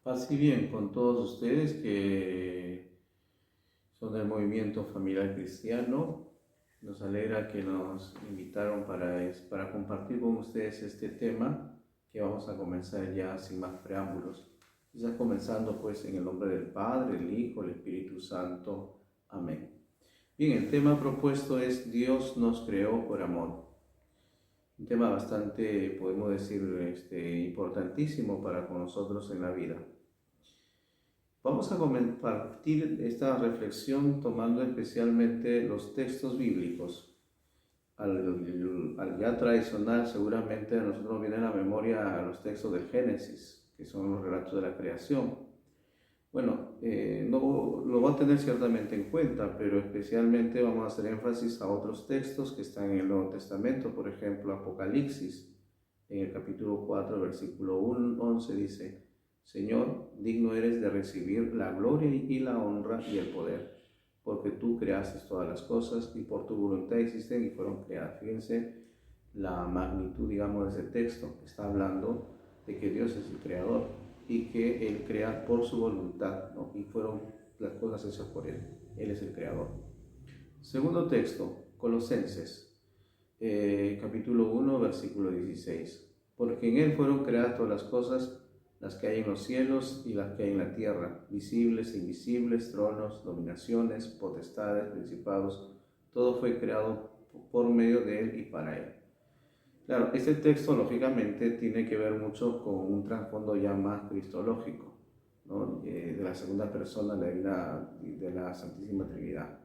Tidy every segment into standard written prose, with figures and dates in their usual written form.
Paz y bien con todos ustedes que son del movimiento familiar cristiano. Nos alegra que nos invitaron para compartir con ustedes este tema que vamos a comenzar ya sin más preámbulos. Ya comenzando pues en el nombre del Padre, el Hijo, el Espíritu Santo. Amén. Bien, el tema propuesto es Dios nos creó por amor. Un tema bastante, podemos decir, importantísimo para con nosotros en la vida. Vamos a compartir esta reflexión tomando especialmente los textos bíblicos. Al ya tradicional, seguramente a nosotros nos viene a la memoria los textos del Génesis, que son los relatos de la creación. Bueno, no lo va a tener ciertamente en cuenta, pero especialmente vamos a hacer énfasis a otros textos que están en el Nuevo Testamento, por ejemplo, Apocalipsis, en el capítulo 4, versículo 11 dice: Señor, digno eres de recibir la gloria y la honra y el poder, porque tú creaste todas las cosas y por tu voluntad existen y fueron creadas. Fíjense la magnitud, digamos, de ese texto. Está hablando de que Dios es el creador y que Él crea por su voluntad, ¿no? Y fueron las cosas hechas por Él. Él es el creador. Segundo texto, Colosenses, capítulo 1, versículo 16. Porque en Él fueron creadas todas las cosas, las que hay en los cielos y las que hay en la tierra, visibles e invisibles, tronos, dominaciones, potestades, principados. Todo fue creado por medio de Él y para Él. Claro, este texto lógicamente tiene que ver mucho con un trasfondo ya más cristológico, ¿no? De la segunda persona de la Santísima Trinidad,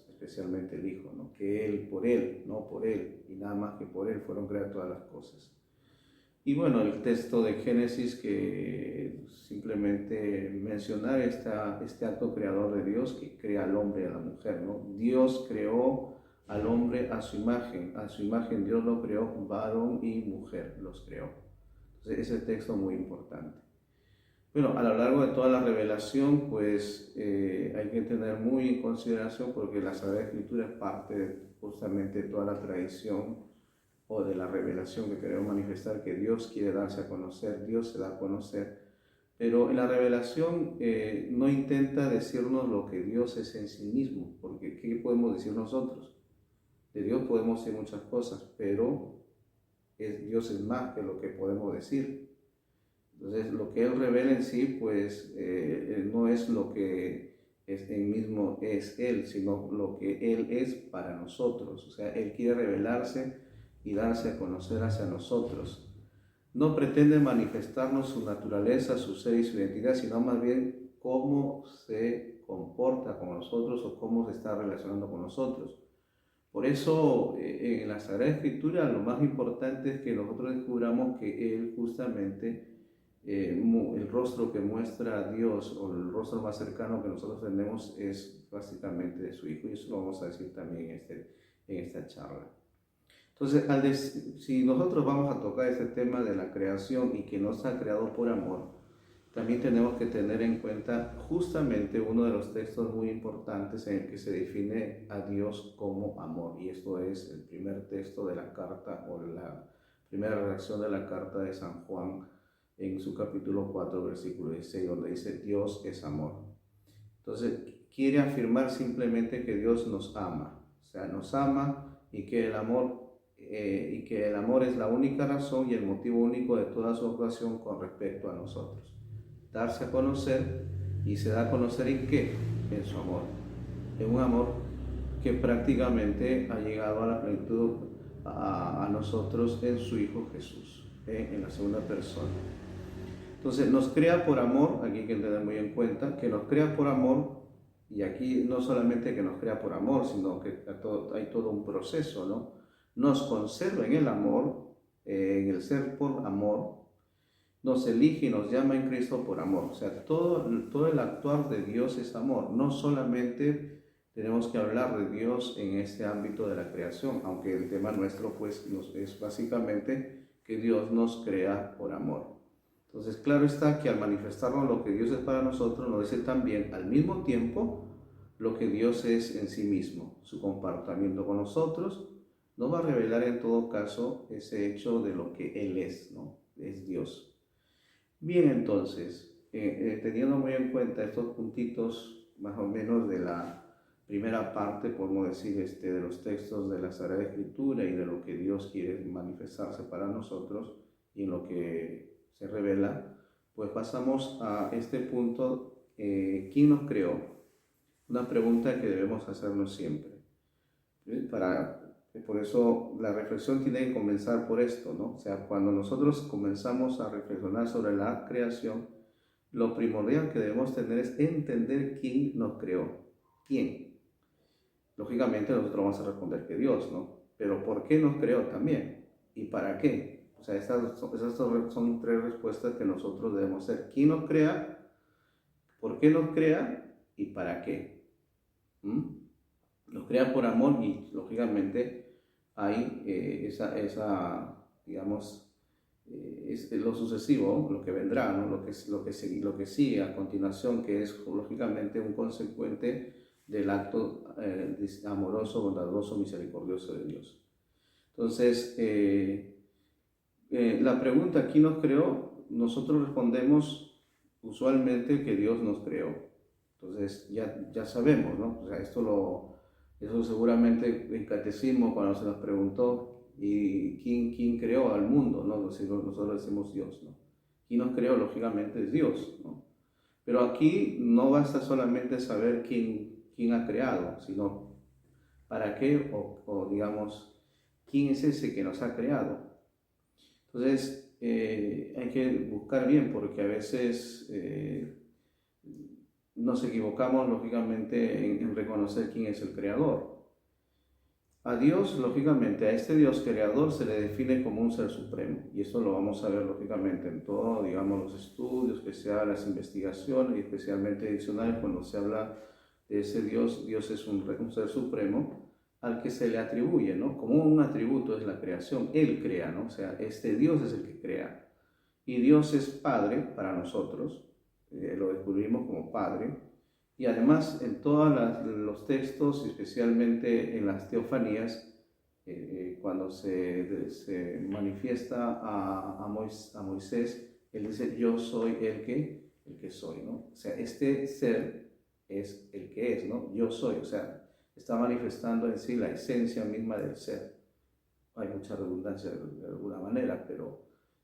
especialmente el Hijo, ¿no? Que Él, no por Él, y nada más que por Él fueron creadas todas las cosas. Y bueno, el texto de Génesis que simplemente mencionar este acto creador de Dios que crea al hombre y a la mujer, ¿no? Dios creó al hombre a su imagen Dios lo creó, varón y mujer los creó. Entonces ese texto es muy importante. Bueno, a lo largo de toda la revelación, pues hay que tener muy en consideración porque la Sagrada Escritura es parte justamente de toda la tradición o de la revelación que queremos manifestar, que Dios quiere darse a conocer, Dios se da a conocer, pero en la revelación no intenta decirnos lo que Dios es en sí mismo, porque ¿qué podemos decir nosotros? De Dios podemos decir muchas cosas, pero Dios es más que lo que podemos decir. Entonces, lo que Él revela en sí, pues no es lo que en mismo es Él, sino lo que Él es para nosotros. O sea, Él quiere revelarse y darse a conocer hacia nosotros. No pretende manifestarnos su naturaleza, su ser y su identidad, sino más bien cómo se comporta con nosotros o cómo se está relacionando con nosotros. Por eso, en la Sagrada Escritura, lo más importante es que nosotros descubramos que Él justamente, el rostro que muestra a Dios o el rostro más cercano que nosotros tenemos es básicamente de su Hijo, y eso lo vamos a decir también en esta charla. Entonces, si nosotros vamos a tocar este tema de la creación y que nos ha creado por amor, también tenemos que tener en cuenta justamente uno de los textos muy importantes en el que se define a Dios como amor, y esto es el primer texto de la carta o la primera redacción de la carta de San Juan en su capítulo 4, versículo 16, donde dice Dios es amor. Entonces, quiere afirmar simplemente que Dios nos ama, o sea, nos ama y que el amor es la única razón y el motivo único de toda su actuación con respecto a nosotros. Darse a conocer, y se da a conocer en qué, en su amor, en un amor que prácticamente ha llegado a la plenitud a nosotros en su Hijo Jesús, en la segunda persona. Entonces nos crea por amor, aquí hay que tener muy en cuenta que nos crea por amor, y aquí no solamente que nos crea por amor, sino que hay todo un proceso, ¿no? Nos conserva en el amor, en el ser por amor, nos elige y nos llama en Cristo por amor. O sea, todo el actuar de Dios es amor. No solamente tenemos que hablar de Dios en este ámbito de la creación, aunque el tema nuestro pues es básicamente que Dios nos crea por amor. Entonces, claro está que al manifestarnos lo que Dios es para nosotros, nos dice también al mismo tiempo lo que Dios es en sí mismo, su comportamiento con nosotros. Nos va a revelar en todo caso ese hecho de lo que Él es, ¿no? Es Dios. Bien, entonces, teniendo muy en cuenta estos puntitos más o menos de la primera parte, podemos decir, de los textos de la Sagrada Escritura y de lo que Dios quiere manifestarse para nosotros y en lo que se revela, pues pasamos a este punto, ¿quién nos creó? Una pregunta que debemos hacernos siempre. Por eso la reflexión tiene que comenzar por esto, ¿no? O sea, cuando nosotros comenzamos a reflexionar sobre la creación, lo primordial que debemos tener es entender quién nos creó. ¿Quién? Lógicamente nosotros vamos a responder que Dios, ¿no? Pero ¿por qué nos creó también? ¿Y para qué? O sea, esas son tres respuestas que nosotros debemos hacer. ¿Quién nos crea? ¿Por qué nos crea? ¿Y para qué? Nos crea por amor y lógicamente hay digamos, es lo sucesivo, lo que vendrá, ¿no? lo que sigue a continuación, que es lógicamente un consecuente del acto amoroso, bondadoso, misericordioso de Dios. Entonces, la pregunta, ¿quién nos creó? Nosotros respondemos usualmente que Dios nos creó. Entonces, ya sabemos, ¿no? O sea, eso seguramente el catecismo cuando se nos preguntó, ¿y quién creó al mundo? ¿No? Nosotros decimos Dios, ¿no? ¿Quién nos creó? Lógicamente es Dios, ¿no? Pero aquí no basta solamente saber quién ha creado, sino para qué o digamos, quién es ese que nos ha creado. Entonces, hay que buscar bien porque a veces nos equivocamos lógicamente en reconocer quién es el creador. A Dios, lógicamente, a este Dios creador se le define como un ser supremo, y eso lo vamos a ver lógicamente en todo, digamos, los estudios, que sea las investigaciones, y especialmente diccionarios, cuando se habla de ese Dios. Dios es un ser supremo al que se le atribuye, ¿no? Como un atributo es la creación, Él crea, ¿no? O sea, este Dios es el que crea, y Dios es Padre para nosotros, lo descubrimos como Padre. Y además en todos los textos, especialmente en las teofanías, cuando se manifiesta a Moisés, él dice, yo soy el que soy, ¿no? O sea, este ser es el que es, ¿no? Yo soy, o sea, está manifestando en sí la esencia misma del ser. Hay mucha redundancia de alguna manera, pero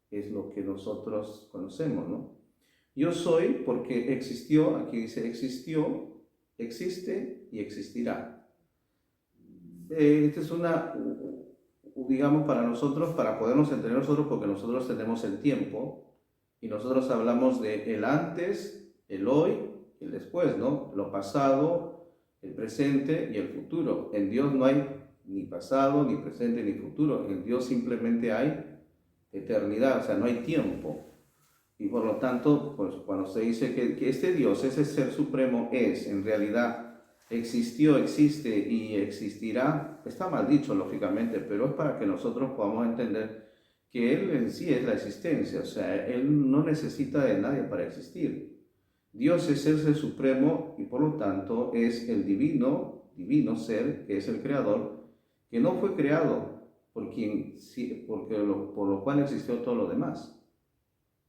es lo que nosotros conocemos, ¿no? Yo soy porque existió, aquí dice existió, existe y existirá. Esta es digamos, para nosotros, para podernos entender nosotros, porque nosotros tenemos el tiempo y nosotros hablamos de el antes, el hoy y el después, ¿no? Lo pasado, el presente y el futuro. En Dios no hay ni pasado, ni presente, ni futuro. En Dios simplemente hay eternidad, o sea, no hay tiempo. Y por lo tanto, pues cuando se dice que este Dios, ese ser supremo en realidad, existió, existe y existirá, está mal dicho lógicamente, pero es para que nosotros podamos entender que Él en sí es la existencia, o sea, Él no necesita de nadie para existir. Dios es el ser supremo y por lo tanto es el divino ser, que es el creador, que no fue creado por lo cual existió todo lo demás.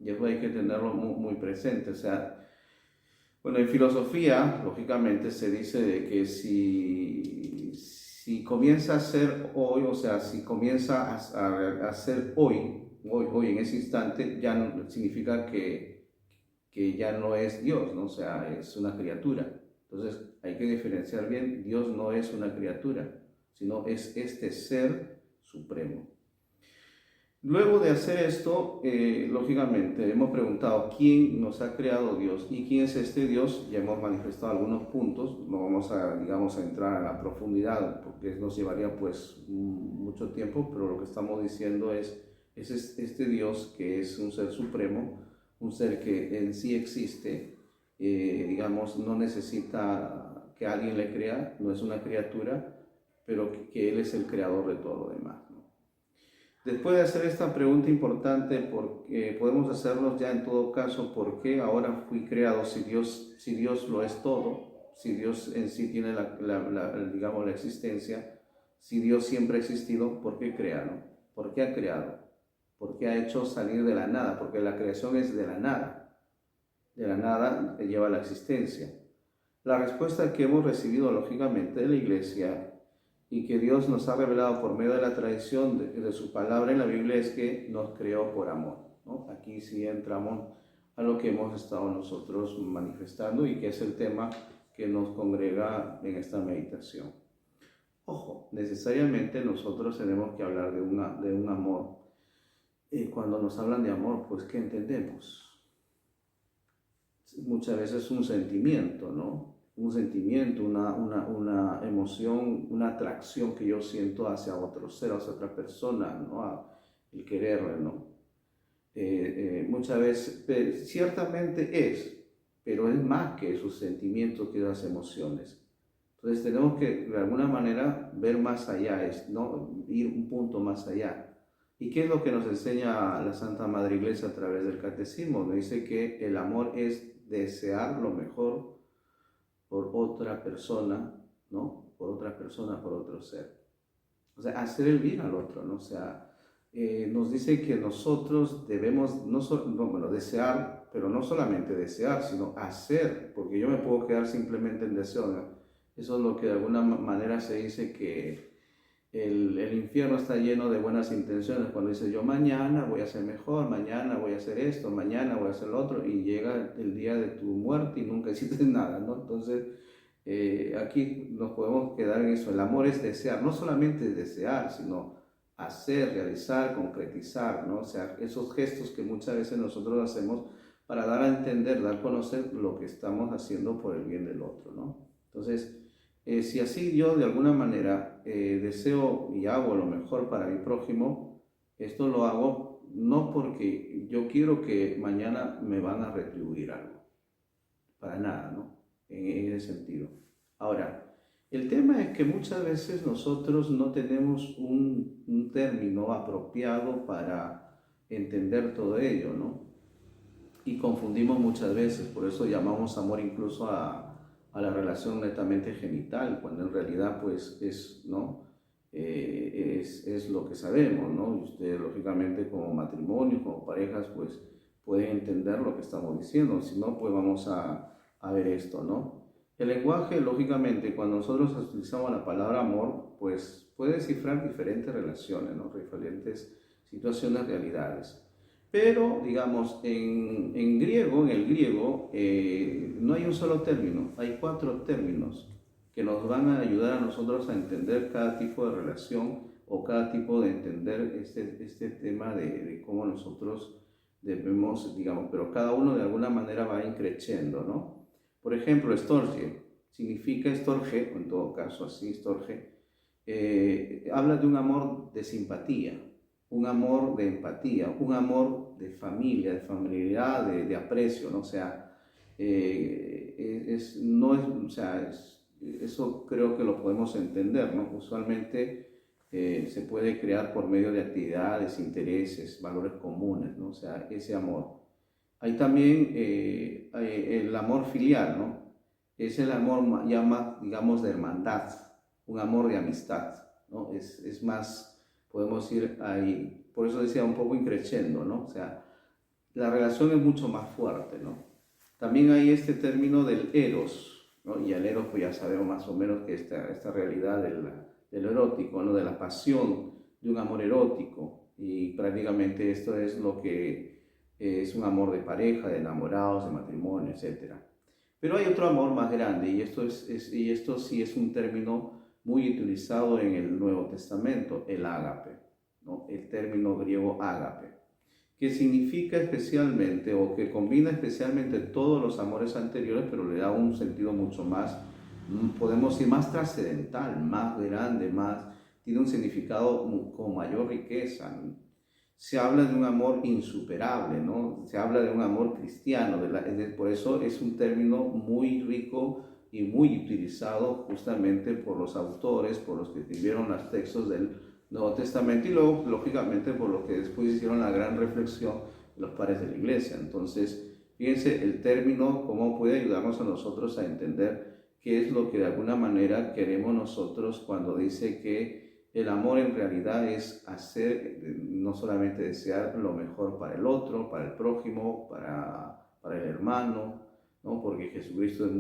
Y eso hay que tenerlo muy presente. O sea, bueno, en filosofía, lógicamente, se dice de que si comienza a ser hoy, o sea, si comienza a ser hoy en ese instante, ya no significa que ya no es Dios, ¿no? O sea, es una criatura. Entonces, hay que diferenciar bien, Dios no es una criatura, sino es este ser supremo. Luego de hacer esto, lógicamente hemos preguntado quién nos ha creado Dios y quién es este Dios. Ya hemos manifestado algunos puntos, no vamos a, digamos, a entrar a la profundidad porque nos llevaría pues mucho tiempo, pero lo que estamos diciendo es este Dios que es un ser supremo, un ser que en sí existe, digamos, no necesita que alguien le crea, no es una criatura, pero que Él es el creador de todo lo demás. Después de hacer esta pregunta importante, porque podemos hacernos ya en todo caso, ¿por qué ahora fui creado si Dios lo es todo? Si Dios en sí tiene digamos, la existencia, si Dios siempre ha existido, ¿por qué crea, no? ¿Por qué ha creado? ¿Por qué ha hecho salir de la nada? Porque la creación es de la nada. de la nada lleva a la existencia. La respuesta que hemos recibido lógicamente de la Iglesia y que Dios nos ha revelado por medio de la tradición de su palabra en la Biblia es que nos creó por amor, ¿no? Aquí sí entramos a lo que hemos estado nosotros manifestando y que es el tema que nos congrega en esta meditación. Ojo, necesariamente nosotros tenemos que hablar de un amor. Cuando nos hablan de amor, pues ¿qué entendemos? Muchas veces un sentimiento, ¿no? Un sentimiento, una emoción, una atracción que yo siento hacia otro ser, hacia otra persona, ¿no? El quererle, ¿no? Muchas veces, ciertamente es, pero es más que esos sentimientos, que esas emociones. Entonces tenemos que de alguna manera ver más allá, ¿no? Ir un punto más allá. ¿Y qué es lo que nos enseña la Santa Madre Iglesia a través del Catecismo? Nos dice que el amor es desear lo mejor por otra persona, ¿no? Por otra persona, por otro ser. O sea, hacer el bien al otro, ¿no? O sea, nos dice que nosotros debemos desear, pero no solamente desear, sino hacer, porque yo me puedo quedar simplemente en deseo, ¿no? Eso es lo que de alguna manera se dice que el infierno está lleno de buenas intenciones, cuando dices yo mañana voy a ser mejor, mañana voy a hacer esto, mañana voy a hacer lo otro, y llega el día de tu muerte y nunca hiciste nada, ¿no? Entonces, aquí nos podemos quedar en eso. El amor es desear, no solamente desear, sino hacer, realizar, concretizar, ¿no? O sea, esos gestos que muchas veces nosotros hacemos para dar a entender, dar a conocer lo que estamos haciendo por el bien del otro, ¿no? Entonces, si así yo de alguna manera deseo y hago lo mejor para mi prójimo, esto lo hago no porque yo quiero que mañana me van a retribuir algo, para nada, ¿no? En ese sentido. Ahora, el tema es que muchas veces nosotros no tenemos un término apropiado para entender todo ello, ¿no? Y confundimos muchas veces, por eso llamamos amor incluso a la relación netamente genital, cuando en realidad pues es, ¿no? Es lo que sabemos, ¿no? Y ustedes lógicamente como matrimonio, como parejas, pues pueden entender lo que estamos diciendo, si no, pues vamos a ver esto, ¿no? El lenguaje, lógicamente, cuando nosotros utilizamos la palabra amor, pues puede descifrar diferentes relaciones, ¿no? Diferentes situaciones, realidades. Pero, digamos, en el griego, no hay un solo término, hay 4 términos que nos van a ayudar a nosotros a entender cada tipo de relación o cada tipo de entender este tema de cómo nosotros debemos, digamos, pero cada uno de alguna manera va increciendo, ¿no? Por ejemplo, storge, significa storge, o en todo caso así, storge, habla de un amor de simpatía, un amor de empatía, un amor de familia, de familiaridad, de aprecio, ¿no? O sea, eso creo que lo podemos entender, ¿no? Usualmente se puede crear por medio de actividades, intereses, valores comunes, ¿no? O sea, ese amor. Hay también el amor filial, ¿no? Es el amor ya más, digamos, de hermandad, un amor de amistad, ¿no? Es más, podemos ir ahí, por eso decía un poco increciendo, ¿no? O sea, la relación es mucho más fuerte, ¿no? También hay este término del eros, ¿no? Y el eros, pues ya sabemos más o menos que esta realidad del erótico, ¿no? De la pasión, de un amor erótico, y prácticamente esto es lo que es un amor de pareja, de enamorados, de matrimonio, etc. Pero hay otro amor más grande, y esto sí es un término muy utilizado en el Nuevo Testamento, el ágape, ¿no? El término griego ágape, que significa especialmente o que combina especialmente todos los amores anteriores, pero le da un sentido mucho más, podemos decir, más trascendental, más grande, tiene un significado con mayor riqueza. Se habla de un amor insuperable, ¿no? Se habla de un amor cristiano, por eso es un término muy rico y muy utilizado justamente por los autores, por los que escribieron los textos del Nuevo Testamento y luego, lógicamente, por los que después hicieron la gran reflexión de los padres de la Iglesia. Entonces, fíjense el término, cómo puede ayudarnos a nosotros a entender qué es lo que de alguna manera queremos nosotros cuando dice que el amor en realidad es hacer, no solamente desear lo mejor para el otro, para el prójimo, para para el hermano, ¿no? Porque Jesucristo es,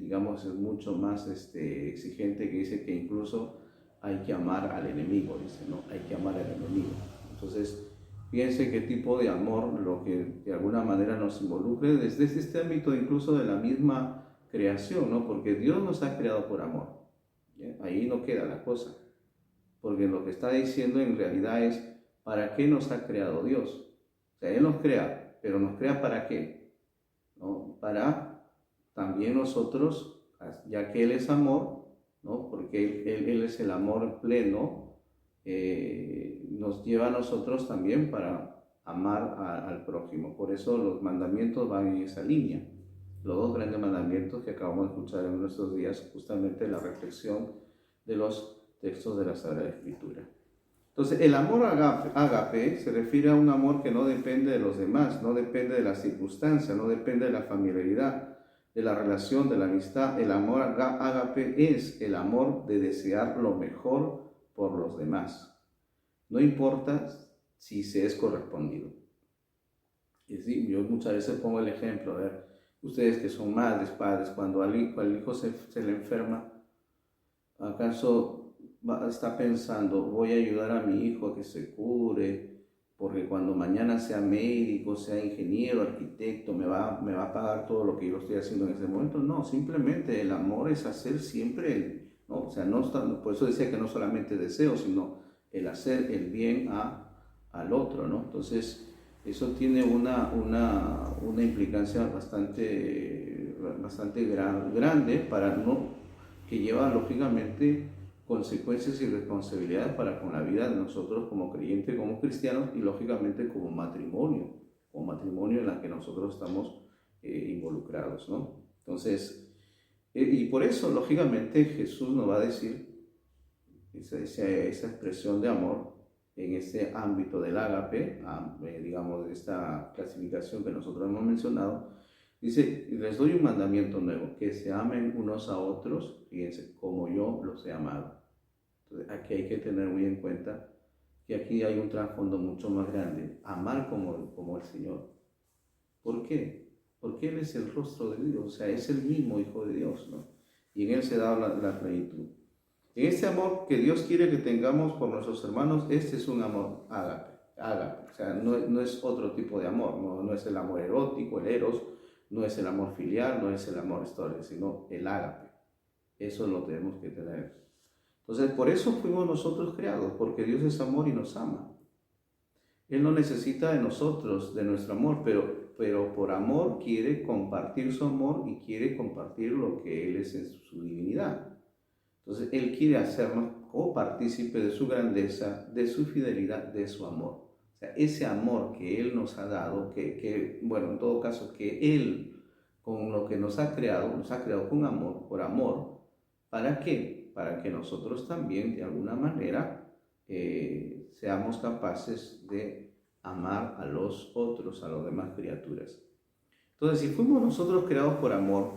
digamos, es mucho más exigente, que dice que incluso hay que amar al enemigo, dice, ¿no? Hay que amar al enemigo. Entonces, fíjense qué tipo de amor, lo que de alguna manera nos involucre desde este ámbito incluso de la misma creación, ¿no? Porque Dios nos ha creado por amor. ¿Ya? Ahí no queda la cosa. Porque lo que está diciendo en realidad es, ¿para qué nos ha creado Dios? O sea, Él nos crea, pero ¿nos crea para qué? ¿No? Para también nosotros, ya que Él es amor, ¿no? Porque Él es el amor pleno, nos lleva a nosotros también para amar al prójimo. Por eso los mandamientos van en esa línea. Los dos grandes mandamientos que acabamos de escuchar en nuestros días, justamente la reflexión de los textos de la Sagrada Escritura. Entonces, el amor ágape se refiere a un amor que no depende de los demás, no depende de las circunstancias, no depende de la familiaridad, de la relación, de la amistad. El amor ágape es el amor de desear lo mejor por los demás. No importa si se es correspondido. Es decir, yo muchas veces pongo el ejemplo, a ver, ustedes que son madres, padres, cuando al hijo se le enferma, ¿acaso está pensando, voy a ayudar a mi hijo a que se cure, porque cuando mañana sea médico, sea ingeniero, arquitecto, me va a pagar todo lo que yo estoy haciendo en ese momento? No, simplemente el amor es hacer siempre, ¿no? O sea, por eso decía que no solamente deseo, sino el hacer el bien al otro, ¿no? Entonces, eso tiene una implicancia bastante grande para que lleva lógicamente consecuencias y responsabilidades para con la vida de nosotros como creyentes, como cristianos, y lógicamente como matrimonio en la que nosotros estamos involucrados, ¿no? Entonces, y por eso lógicamente Jesús nos va a decir esa expresión de amor en este ámbito del ágape, digamos, de esta clasificación que nosotros hemos mencionado. Dice, les doy un mandamiento nuevo, que se amen unos a otros, fíjense, como yo los he amado. Entonces, aquí hay que tener muy en cuenta que aquí hay un trasfondo mucho más grande, amar como el Señor. ¿Por qué? Porque Él es el rostro de Dios, o sea, es el mismo Hijo de Dios, ¿no? Y en Él se da la plenitud. En este amor que Dios quiere que tengamos por nuestros hermanos, este es un amor ágape. O sea, no es otro tipo de amor, no es el amor erótico, el eros, no es el amor filial, no es el amor storge, sino el ágape. Eso lo tenemos que tener. Entonces, por eso fuimos nosotros creados, porque Dios es amor y nos ama. Él no necesita de nosotros, de nuestro amor, pero por amor quiere compartir su amor y quiere compartir lo que Él es en su divinidad. Entonces, Él quiere hacernos copartícipe de su grandeza, de su fidelidad, de su amor. O sea, ese amor que Él nos ha dado, bueno, en todo caso, que Él, con lo que nos ha creado con amor, por amor. ¿Para qué? Para que nosotros también, de alguna manera, seamos capaces de amar a los otros, a las demás criaturas. Entonces, si fuimos nosotros creados por amor,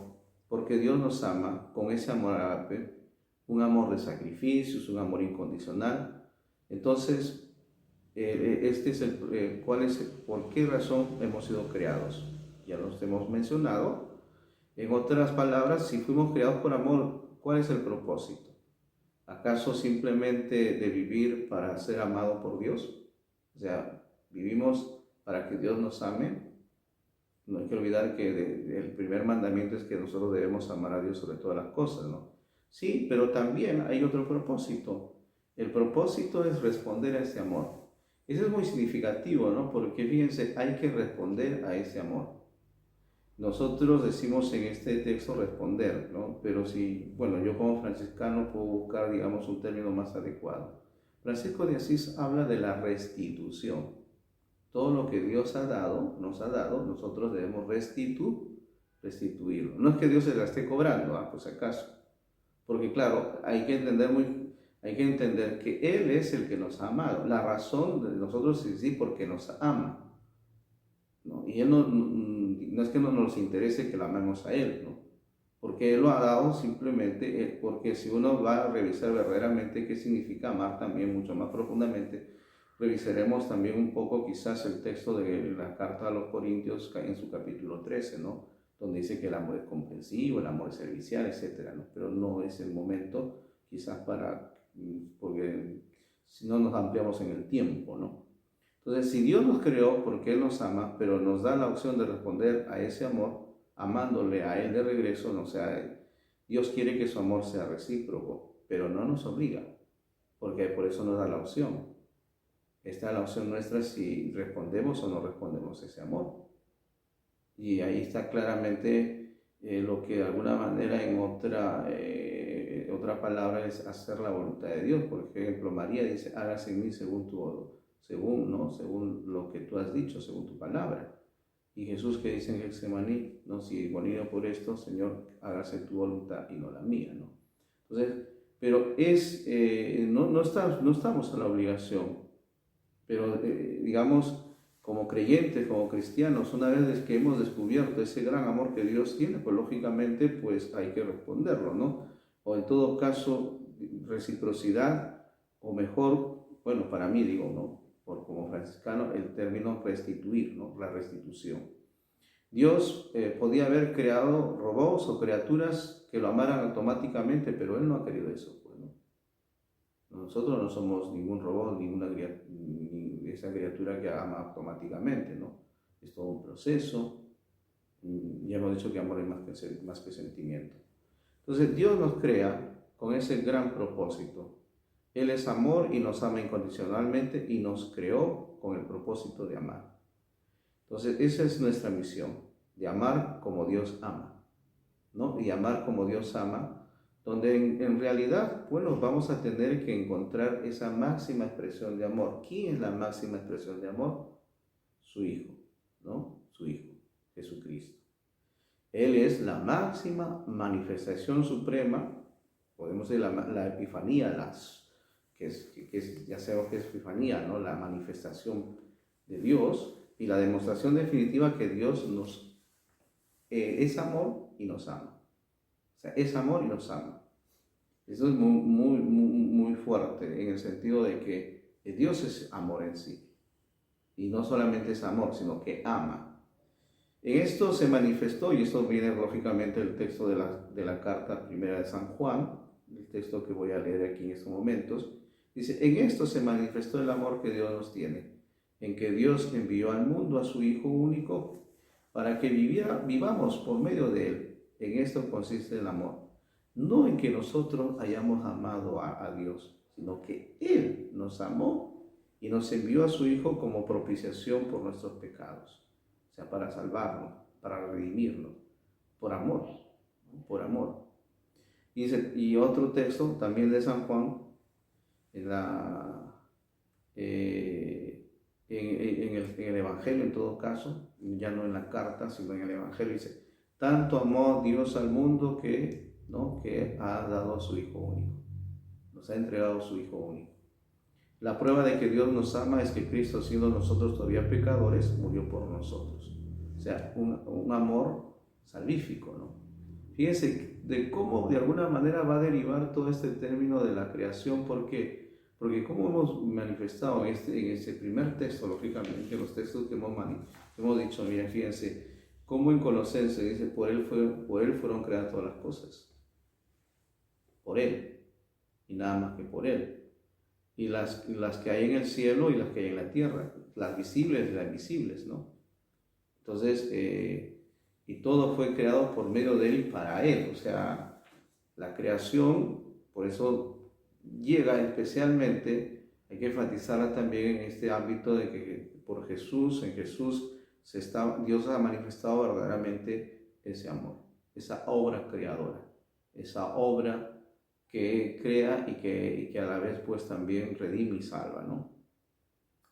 porque Dios nos ama, con ese amor ágape, un amor de sacrificios, un amor incondicional, entonces, ¿por qué razón hemos sido creados? Ya los hemos mencionado. En otras palabras, si fuimos creados por amor, ¿cuál es el propósito? ¿Acaso simplemente de vivir para ser amado por Dios? O sea, ¿vivimos para que Dios nos ame? No hay que olvidar que el primer mandamiento es que nosotros debemos amar a Dios sobre todas las cosas, ¿no? Sí, pero también hay otro propósito. El propósito es responder a ese amor. Eso es muy significativo, ¿no? Porque fíjense, hay que responder a ese amor. Nosotros decimos en este texto responder, ¿no? Pero bueno, yo como franciscano puedo buscar, digamos, un término más adecuado. Francisco de Asís habla de la restitución. Todo lo que Dios nos ha dado, nosotros debemos restituirlo. No es que Dios se la esté cobrando, pues acaso. Porque claro, hay que entender que Él es el que nos ha amado. La razón de nosotros es sí porque nos ama, ¿no? Y Él no es que no nos interese que lo amemos a Él, ¿no? Porque Él lo ha dado porque si uno va a revisar verdaderamente qué significa amar también mucho más profundamente, revisaremos también un poco quizás el texto de la carta a los Corintios en su capítulo 13, ¿no? Donde dice que el amor es comprensivo, el amor es servicial, etcétera, ¿no? Pero no es el momento quizás porque si no nos ampliamos en el tiempo, ¿no? Entonces, si Dios nos creó porque Él nos ama, pero nos da la opción de responder a ese amor, amándole a Él de regreso, no sea, Dios quiere que su amor sea recíproco, pero no nos obliga, porque por eso nos da la opción. Está la opción nuestra si respondemos o no respondemos a ese amor. Y ahí está claramente lo que de alguna manera en otra palabra es hacer la voluntad de Dios. Por ejemplo, María dice, hágase en mí según lo que tú has dicho, según tu palabra. Y Jesús que dice en Getsemaní, no, si morido por esto, Señor, hágase tu voluntad y no la mía, ¿no? Entonces, pero no estamos a la obligación, pero digamos, como creyentes, como cristianos, una vez que hemos descubierto ese gran amor que Dios tiene, pues lógicamente pues hay que responderlo, ¿no? O en todo caso, reciprocidad, o mejor, bueno, para mí digo, ¿no? Como franciscano, el término restituir, ¿no? La restitución. Dios podía haber creado robots o criaturas que lo amaran automáticamente, pero Él no ha querido eso, pues, ¿no? Nosotros no somos ningún robot, ni esa criatura que ama automáticamente, ¿no? Es todo un proceso. Ya hemos dicho que amor es más que sentimiento. Entonces Dios nos crea con ese gran propósito. Él es amor y nos ama incondicionalmente y nos creó con el propósito de amar. Entonces esa es nuestra misión, de amar como Dios ama, ¿no? Y amar como Dios ama, donde en realidad, bueno, vamos a tener que encontrar esa máxima expresión de amor. ¿Quién es la máxima expresión de amor? Su Hijo, ¿no? Su Hijo, Jesucristo. Él es la máxima manifestación suprema, podemos decir la epifanía, ya sabemos que es epifanía, ¿no? La manifestación de Dios y la demostración definitiva que Dios es amor y nos ama. O sea, es amor y nos ama. Eso es muy fuerte en el sentido de que Dios es amor en sí. Y no solamente es amor, sino que ama. En esto se manifestó, y esto viene lógicamente del texto de la carta primera de San Juan, el texto que voy a leer aquí en estos momentos. Dice, en esto se manifestó el amor que Dios nos tiene, en que Dios envió al mundo a su Hijo único para que vivamos por medio de Él. En esto consiste el amor. No en que nosotros hayamos amado a Dios, sino que Él nos amó y nos envió a su Hijo como propiciación por nuestros pecados. O sea, para salvarnos, para redimirnos, por amor, ¿no? Por amor. Y otro texto también de San Juan, en el Evangelio en todo caso, ya no en la carta, sino en el Evangelio, dice, tanto amó Dios al mundo que ha dado a su Hijo único, nos ha entregado a su Hijo único. La prueba de que Dios nos ama es que Cristo, siendo nosotros todavía pecadores, murió por nosotros. O sea, un amor salvífico, ¿no? Fíjense de cómo de alguna manera va a derivar todo este término de la creación. ¿Por qué? Porque como hemos manifestado en ese primer texto, lógicamente, en los textos que hemos dicho, miren, fíjense, como en Colosenses dice, por él fueron creadas todas las cosas. Por Él, y nada más que por Él. Y las que hay en el cielo y las que hay en la tierra, las visibles y las invisibles, ¿no? Entonces, y todo fue creado por medio de Él y para Él. O sea, la creación, por eso llega especialmente, hay que enfatizarla también en este ámbito de que por Jesús, en Jesús, Dios ha manifestado verdaderamente ese amor, esa obra creadora, esa obra que crea y que a la vez pues también redime y salva, ¿no?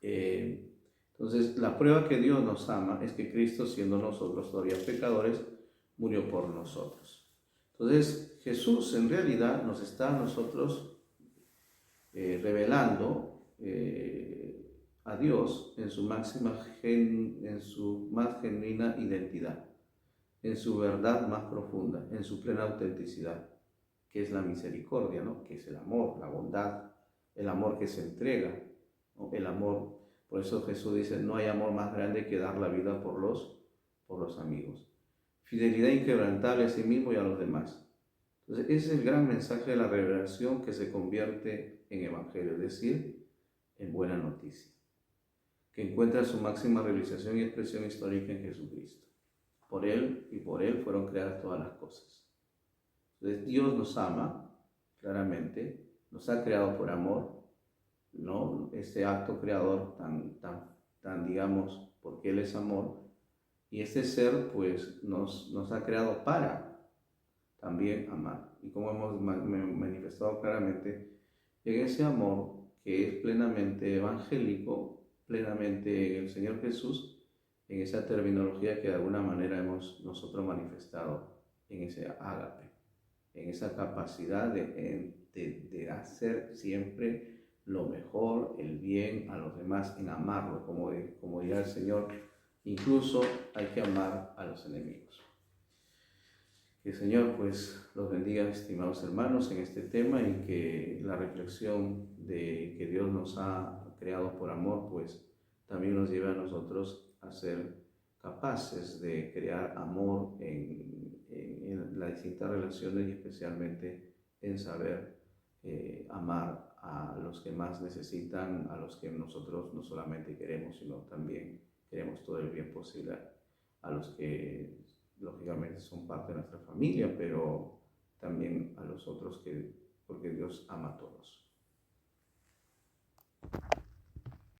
Entonces la prueba que Dios nos ama es que Cristo, siendo nosotros todavía pecadores, murió por nosotros. Entonces Jesús en realidad nos está a nosotros revelando a Dios en su más genuina identidad, en su verdad más profunda, en su plena autenticidad, que es la misericordia, ¿no? Que es el amor, la bondad, el amor que se entrega, ¿no? El amor, por eso Jesús dice, no hay amor más grande que dar la vida por los amigos. Fidelidad inquebrantable a sí mismo y a los demás. Entonces, ese es el gran mensaje de la revelación que se convierte en evangelio, es decir, en buena noticia, que encuentra su máxima realización y expresión histórica en Jesucristo. Por Él y por Él fueron creadas todas las cosas. Entonces, Dios nos ama, claramente, nos ha creado por amor, ¿no? Este acto creador tan digamos, porque Él es amor, y este ser, pues, nos ha creado para también amar. Y como hemos manifestado claramente, en ese amor que es plenamente evangélico, plenamente en el Señor Jesús, en esa terminología que de alguna manera hemos nosotros manifestado en ese ágape, en esa capacidad de hacer siempre lo mejor, el bien a los demás, en amarlo, como dirá el Señor, incluso hay que amar a los enemigos. Que el Señor pues los bendiga, estimados hermanos, en este tema, y que la reflexión de que Dios nos ha creado por amor pues también nos lleve a nosotros a ser capaces de crear amor en las distintas relaciones, y especialmente en saber amar a los que más necesitan, a los que nosotros no solamente queremos, sino también queremos todo el bien posible a los que lógicamente son parte de nuestra familia, pero también a los otros, porque Dios ama a todos.